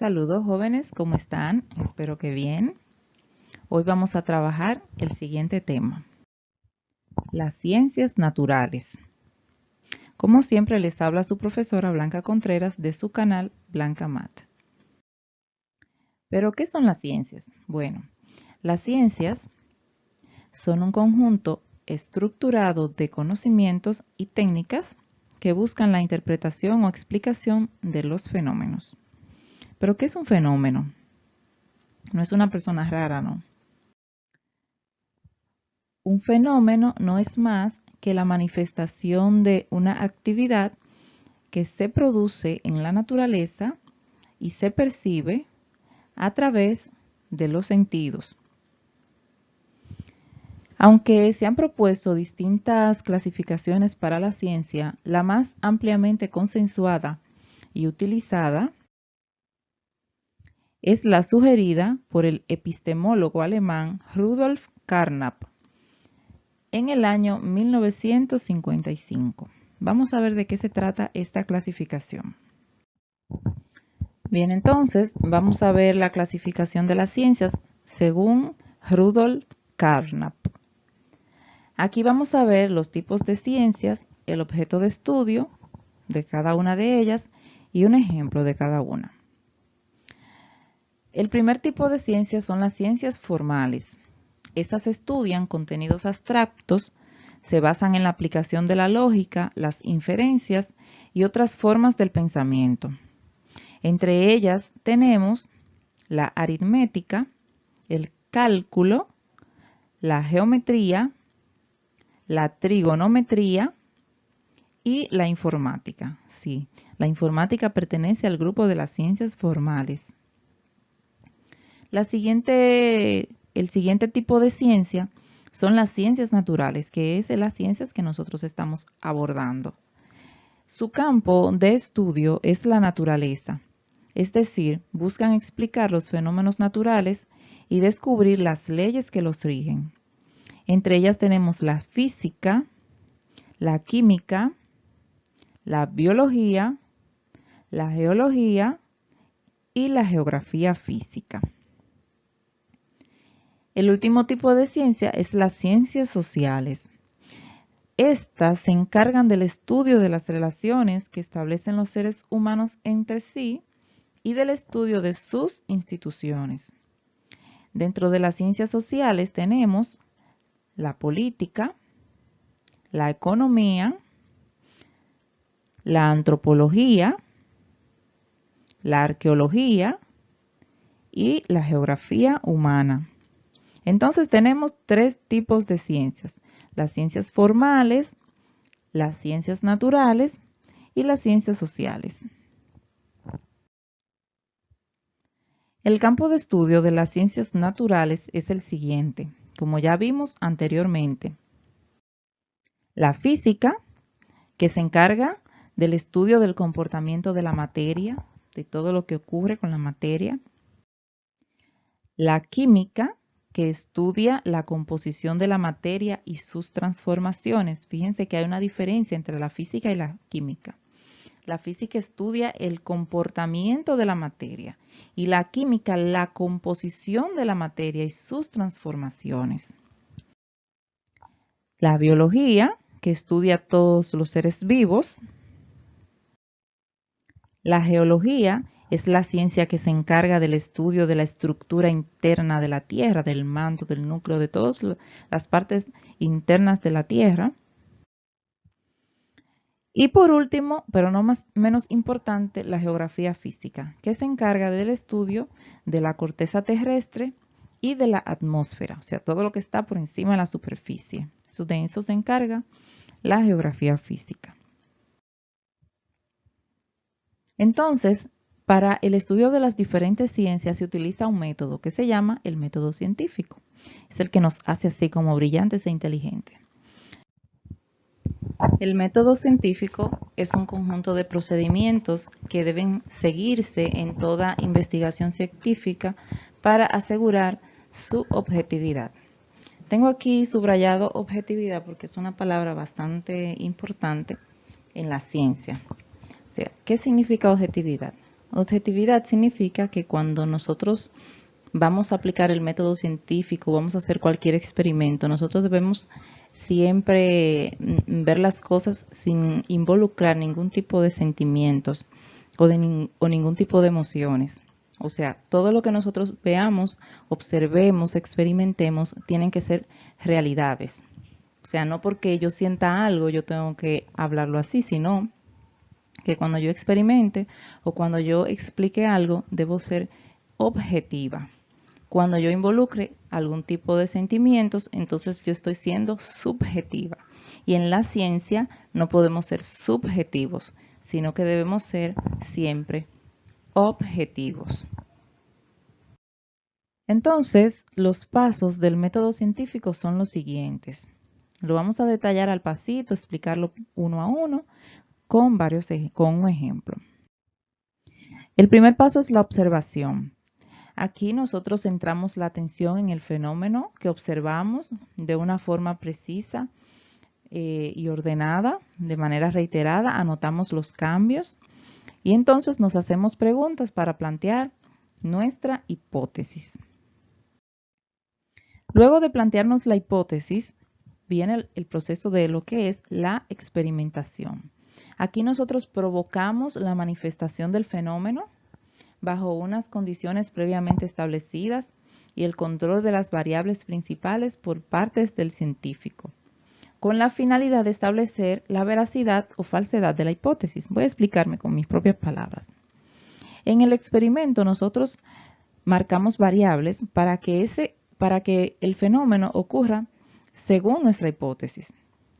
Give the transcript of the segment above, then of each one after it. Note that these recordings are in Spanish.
Saludos jóvenes, ¿cómo están? Espero que bien. Hoy vamos a trabajar el siguiente tema, las ciencias naturales. Como siempre les habla su profesora Blanca Contreras de su canal Blanca Mat. ¿Pero qué son las ciencias? Bueno, las ciencias son un conjunto estructurado de conocimientos y técnicas que buscan la interpretación o explicación de los fenómenos. ¿Pero qué es un fenómeno? No es una persona rara, ¿no? Un fenómeno no es más que la manifestación de una actividad que se produce en la naturaleza y se percibe a través de los sentidos. Aunque se han propuesto distintas clasificaciones para la ciencia, la más ampliamente consensuada y utilizada es la sugerida por el epistemólogo alemán Rudolf Carnap en el año 1955. Vamos a ver de qué se trata esta clasificación. Bien, entonces vamos a ver la clasificación de las ciencias según Rudolf Carnap. Aquí vamos a ver los tipos de ciencias, el objeto de estudio de cada una de ellas y un ejemplo de cada una. El primer tipo de ciencias son las ciencias formales. Estas estudian contenidos abstractos, se basan en la aplicación de la lógica, las inferencias y otras formas del pensamiento. Entre ellas tenemos la aritmética, el cálculo, la geometría, la trigonometría y la informática. Sí, la informática pertenece al grupo de las ciencias formales. El siguiente tipo de ciencia son las ciencias naturales, que es de las ciencias que nosotros estamos abordando. Su campo de estudio es la naturaleza, es decir, buscan explicar los fenómenos naturales y descubrir las leyes que los rigen. Entre ellas tenemos la física, la química, la biología, la geología y la geografía física. El último tipo de ciencia es las ciencias sociales. Estas se encargan del estudio de las relaciones que establecen los seres humanos entre sí y del estudio de sus instituciones. Dentro de las ciencias sociales tenemos la política, la economía, la antropología, la arqueología y la geografía humana. Entonces tenemos tres tipos de ciencias: las ciencias formales, las ciencias naturales y las ciencias sociales. El campo de estudio de las ciencias naturales es el siguiente, como ya vimos anteriormente. La física, que se encarga del estudio del comportamiento de la materia, de todo lo que ocurre con la materia. La química, que estudia la composición de la materia y sus transformaciones. Fíjense que hay una diferencia entre la física y la química. La física estudia el comportamiento de la materia y la química la composición de la materia y sus transformaciones. La biología, que estudia todos los seres vivos. La geología es la ciencia que se encarga del estudio de la estructura interna de la Tierra, del manto, del núcleo, de todas las partes internas de la Tierra. Y por último, pero no menos importante, la geografía física, que se encarga del estudio de la corteza terrestre y de la atmósfera, o sea, todo lo que está por encima de la superficie. De eso se encarga la geografía física. Entonces, para el estudio de las diferentes ciencias se utiliza un método que se llama el método científico. Es el que nos hace así como brillantes e inteligentes. El método científico es un conjunto de procedimientos que deben seguirse en toda investigación científica para asegurar su objetividad. Tengo aquí subrayado objetividad porque es una palabra bastante importante en la ciencia. O sea, ¿qué significa objetividad? Objetividad significa que cuando nosotros vamos a aplicar el método científico, vamos a hacer cualquier experimento, nosotros debemos siempre ver las cosas sin involucrar ningún tipo de sentimientos o ningún tipo de emociones. O sea, todo lo que nosotros veamos, observemos, experimentemos, tienen que ser realidades. O sea, no porque yo sienta algo, yo tengo que hablarlo así, sino que cuando yo experimente o cuando yo explique algo, debo ser objetiva. Cuando yo involucre algún tipo de sentimientos, entonces yo estoy siendo subjetiva. Y en la ciencia no podemos ser subjetivos, sino que debemos ser siempre objetivos. Entonces, los pasos del método científico son los siguientes. Lo vamos a detallar al pasito, explicarlo uno a uno con un ejemplo. El primer paso es la observación. Aquí nosotros centramos la atención en el fenómeno que observamos de una forma precisa y ordenada, de manera reiterada, anotamos los cambios y entonces nos hacemos preguntas para plantear nuestra hipótesis. Luego de plantearnos la hipótesis, viene el proceso de lo que es la experimentación. Aquí nosotros provocamos la manifestación del fenómeno bajo unas condiciones previamente establecidas y el control de las variables principales por parte del científico, con la finalidad de establecer la veracidad o falsedad de la hipótesis. Voy a explicarme con mis propias palabras. En el experimento nosotros marcamos variables para que el fenómeno ocurra según nuestra hipótesis.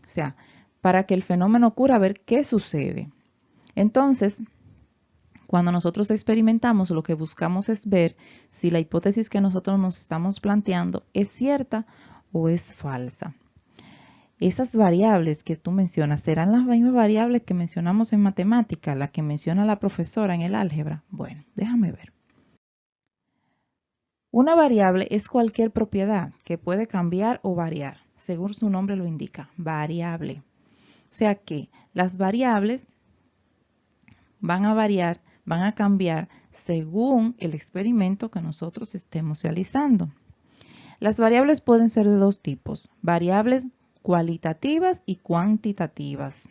O sea, para que el fenómeno ocurra, a ver qué sucede. Entonces, cuando nosotros experimentamos, lo que buscamos es ver si la hipótesis que nosotros nos estamos planteando es cierta o es falsa. Esas variables que tú mencionas, ¿serán las mismas variables que mencionamos en matemática, la que menciona la profesora en el álgebra? Bueno, déjame ver. Una variable es cualquier propiedad que puede cambiar o variar, según su nombre lo indica, variable. O sea que las variables van a variar, van a cambiar según el experimento que nosotros estemos realizando. Las variables pueden ser de dos tipos, variables cualitativas y cuantitativas.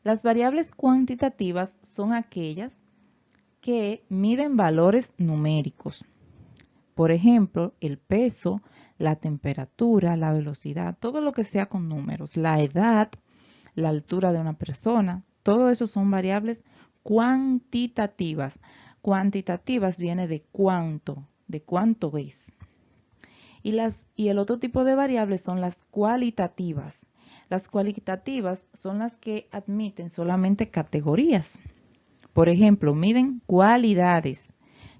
Las variables cuantitativas son aquellas que miden valores numéricos. Por ejemplo, el peso, la temperatura, la velocidad, todo lo que sea con números, la edad, la altura de una persona, todo eso son variables cuantitativas. Cuantitativas viene de cuánto es. Y el otro tipo de variables son las cualitativas. Las cualitativas son las que admiten solamente categorías. Por ejemplo, miden cualidades,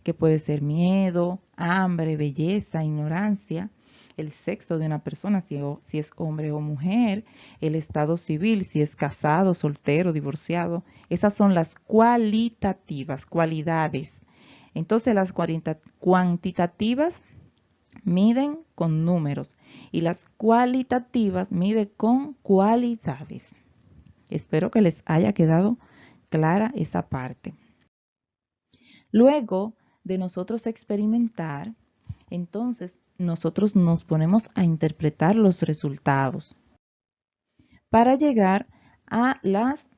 que puede ser miedo, hambre, belleza, ignorancia, el sexo de una persona, si es hombre o mujer, el estado civil, si es casado, soltero, divorciado. Esas son las cualitativas, cualidades. Entonces las cuantitativas miden con números y las cualitativas miden con cualidades. Espero que les haya quedado clara esa parte. Luego de nosotros experimentar, entonces nosotros nos ponemos a interpretar los resultados para llegar a las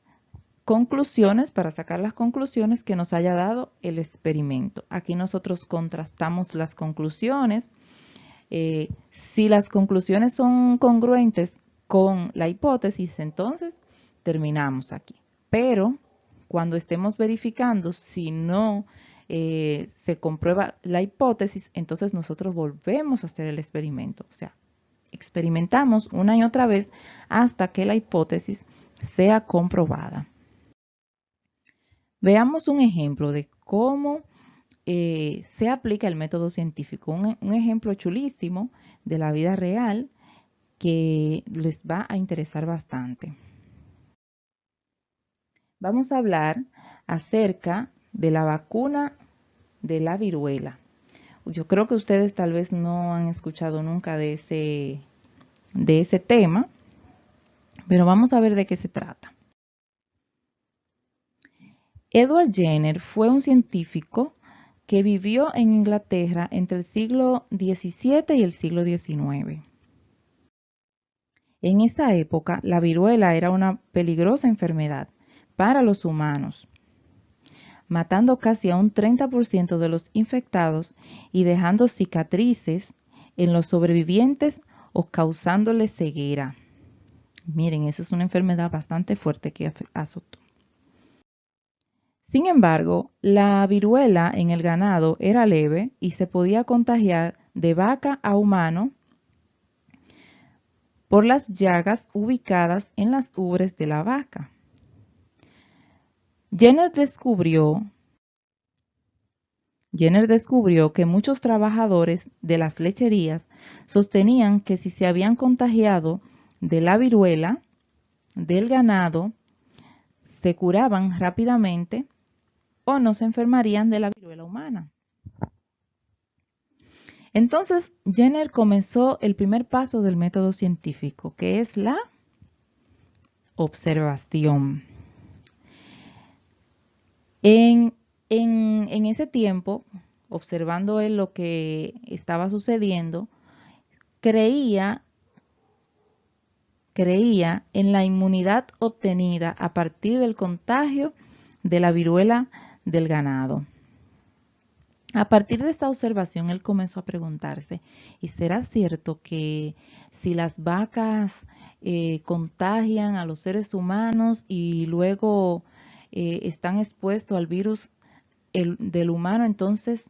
conclusiones, para sacar las conclusiones que nos haya dado el experimento. Aquí nosotros contrastamos las conclusiones. Si las conclusiones son congruentes con la hipótesis, entonces terminamos aquí. Pero cuando estemos verificando si no se comprueba la hipótesis, entonces nosotros volvemos a hacer el experimento. O sea, experimentamos una y otra vez hasta que la hipótesis sea comprobada. Veamos un ejemplo de cómo se aplica el método científico. Un ejemplo chulísimo de la vida real que les va a interesar bastante. Vamos a hablar acerca de la vacuna de la viruela. Yo creo que ustedes tal vez no han escuchado nunca de ese tema, pero vamos a ver de qué se trata. Edward Jenner fue un científico que vivió en Inglaterra entre el siglo XVII y el siglo XIX. En esa época, la viruela era una peligrosa enfermedad para los humanos, matando casi a un 30% de los infectados y dejando cicatrices en los sobrevivientes o causándoles ceguera. Miren, eso es una enfermedad bastante fuerte que azotó. Sin embargo, la viruela en el ganado era leve y se podía contagiar de vaca a humano por las llagas ubicadas en las ubres de la vaca. Jenner descubrió que muchos trabajadores de las lecherías sostenían que si se habían contagiado de la viruela del ganado, se curaban rápidamente o no se enfermarían de la viruela humana. Entonces, Jenner comenzó el primer paso del método científico, que es la observación. En ese tiempo, observando él lo que estaba sucediendo, creía en la inmunidad obtenida a partir del contagio de la viruela del ganado. A partir de esta observación, él comenzó a preguntarse, ¿y será cierto que si las vacas contagian a los seres humanos y luego están expuestos al virus del humano, entonces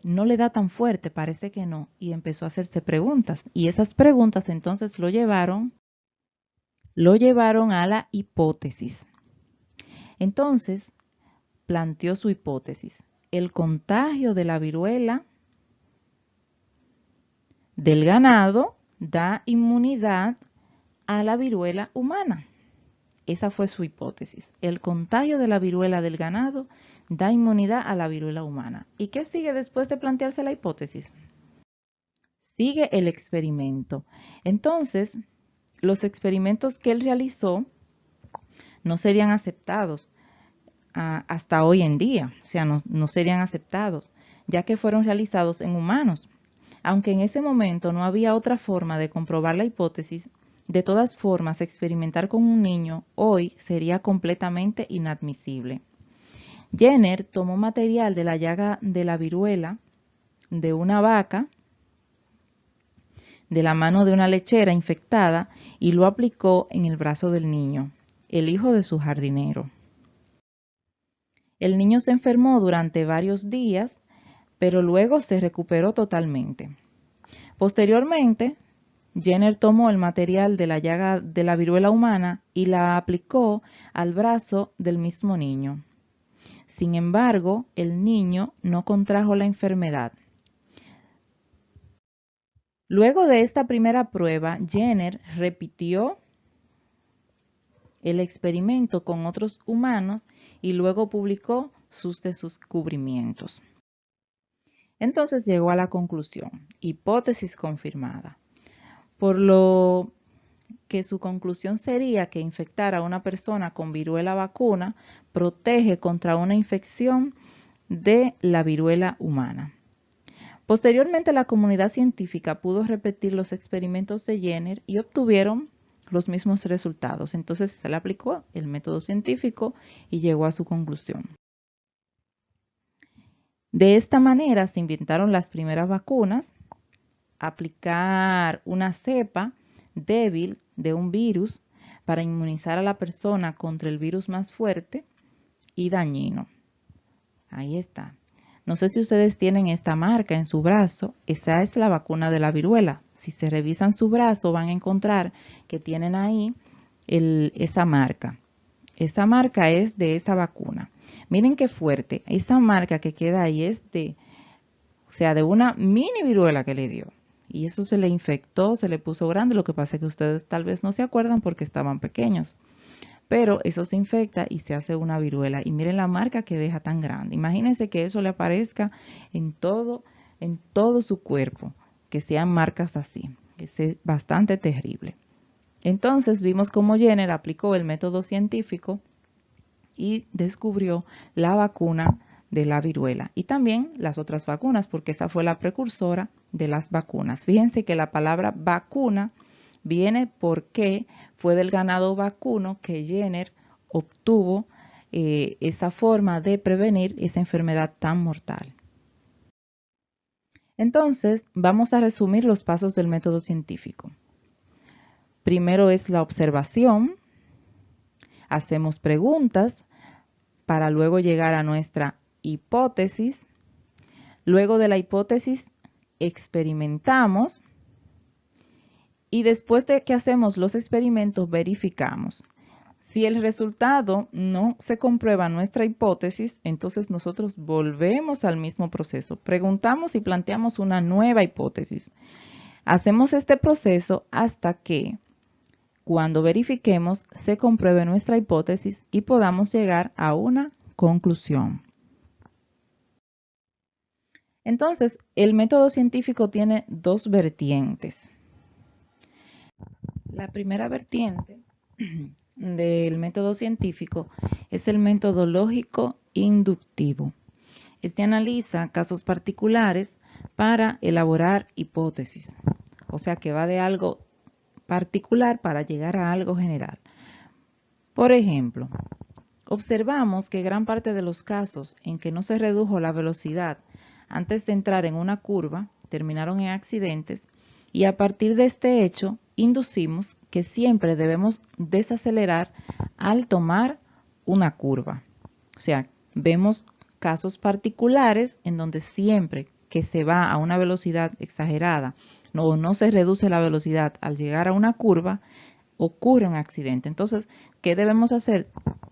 no le da tan fuerte? Parece que no. Y empezó a hacerse preguntas. Y esas preguntas entonces lo llevaron a la hipótesis. Entonces, planteó su hipótesis. El contagio de la viruela del ganado da inmunidad a la viruela humana. Esa fue su hipótesis. El contagio de la viruela del ganado da inmunidad a la viruela humana. ¿Y qué sigue después de plantearse la hipótesis? Sigue el experimento. Entonces, los experimentos que él realizó no serían aceptados hasta hoy en día, o sea, no serían aceptados, ya que fueron realizados en humanos. Aunque en ese momento no había otra forma de comprobar la hipótesis, de todas formas, experimentar con un niño hoy sería completamente inadmisible. Jenner tomó material de la llaga de la viruela de una vaca, de la mano de una lechera infectada, y lo aplicó en el brazo del niño, el hijo de su jardinero. El niño se enfermó durante varios días, pero luego se recuperó totalmente. Posteriormente, Jenner tomó el material de la llaga de la viruela humana y la aplicó al brazo del mismo niño. Sin embargo, el niño no contrajo la enfermedad. Luego de esta primera prueba, Jenner repitió el experimento con otros humanos y luego publicó sus descubrimientos. Entonces llegó a la conclusión, hipótesis confirmada, por lo que su conclusión sería que infectar a una persona con viruela vacuna protege contra una infección de la viruela humana. Posteriormente, la comunidad científica pudo repetir los experimentos de Jenner y obtuvieron los mismos resultados. Entonces se le aplicó el método científico y llegó a su conclusión. De esta manera se inventaron las primeras vacunas, aplicar una cepa débil de un virus para inmunizar a la persona contra el virus más fuerte y dañino. Ahí está. No sé si ustedes tienen esta marca en su brazo. Esa es la vacuna de la viruela. Si se revisan su brazo van a encontrar que tienen ahí esa marca. Esa marca es de esa vacuna. Miren qué fuerte. Esa marca que queda ahí es de una mini viruela que le dio. Y eso se le infectó, se le puso grande. Lo que pasa es que ustedes tal vez no se acuerdan porque estaban pequeños. Pero eso se infecta y se hace una viruela. Y miren la marca que deja tan grande. Imagínense que eso le aparezca en todo su cuerpo. Que sean marcas así. Es bastante terrible. Entonces vimos cómo Jenner aplicó el método científico y descubrió la vacuna de la viruela y también las otras vacunas, porque esa fue la precursora de las vacunas. Fíjense que la palabra vacuna viene porque fue del ganado vacuno que Jenner obtuvo esa forma de prevenir esa enfermedad tan mortal. Entonces, vamos a resumir los pasos del método científico. Primero es la observación, hacemos preguntas para luego llegar a nuestra hipótesis. Luego de la hipótesis experimentamos y después de que hacemos los experimentos verificamos. Si el resultado no se comprueba nuestra hipótesis, entonces nosotros volvemos al mismo proceso. Preguntamos y planteamos una nueva hipótesis. Hacemos este proceso hasta que, cuando verifiquemos, se compruebe nuestra hipótesis y podamos llegar a una conclusión. Entonces, el método científico tiene dos vertientes. La primera vertiente del método científico es el método lógico inductivo. Este analiza casos particulares para elaborar hipótesis, o sea que va de algo particular para llegar a algo general. Por ejemplo, observamos que gran parte de los casos en que no se redujo la velocidad antes de entrar en una curva terminaron en accidentes y a partir de este hecho inducimos que siempre debemos desacelerar al tomar una curva. O sea, vemos casos particulares en donde siempre que se va a una velocidad exagerada no se reduce la velocidad al llegar a una curva, ocurre un accidente. Entonces, ¿qué debemos hacer?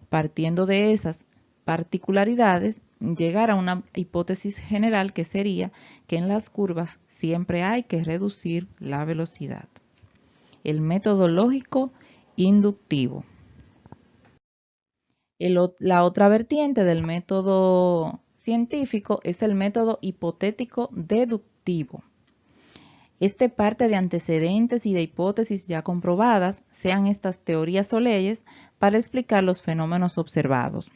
Partiendo de esas particularidades, llegar a una hipótesis general que sería que en las curvas siempre hay que reducir la velocidad. El método lógico inductivo. La otra vertiente del método científico es el método hipotético deductivo. Este parte de antecedentes y de hipótesis ya comprobadas, sean estas teorías o leyes, para explicar los fenómenos observados.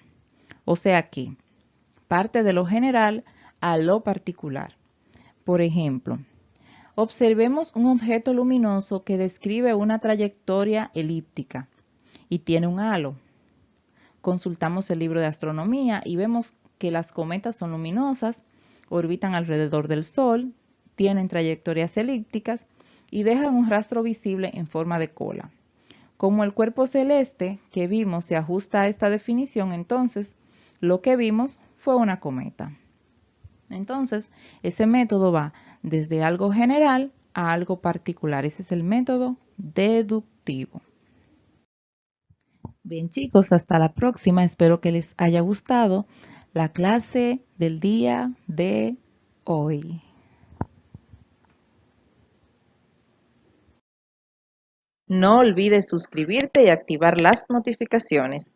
O sea que parte de lo general a lo particular. Por ejemplo, observemos un objeto luminoso que describe una trayectoria elíptica y tiene un halo. Consultamos el libro de astronomía y vemos que las cometas son luminosas, orbitan alrededor del Sol, tienen trayectorias elípticas y dejan un rastro visible en forma de cola. Como el cuerpo celeste que vimos se ajusta a esta definición, entonces lo que vimos fue una cometa. Entonces, ese método va desde algo general a algo particular. Ese es el método deductivo. Bien, chicos, hasta la próxima. Espero que les haya gustado la clase del día de hoy. No olvides suscribirte y activar las notificaciones.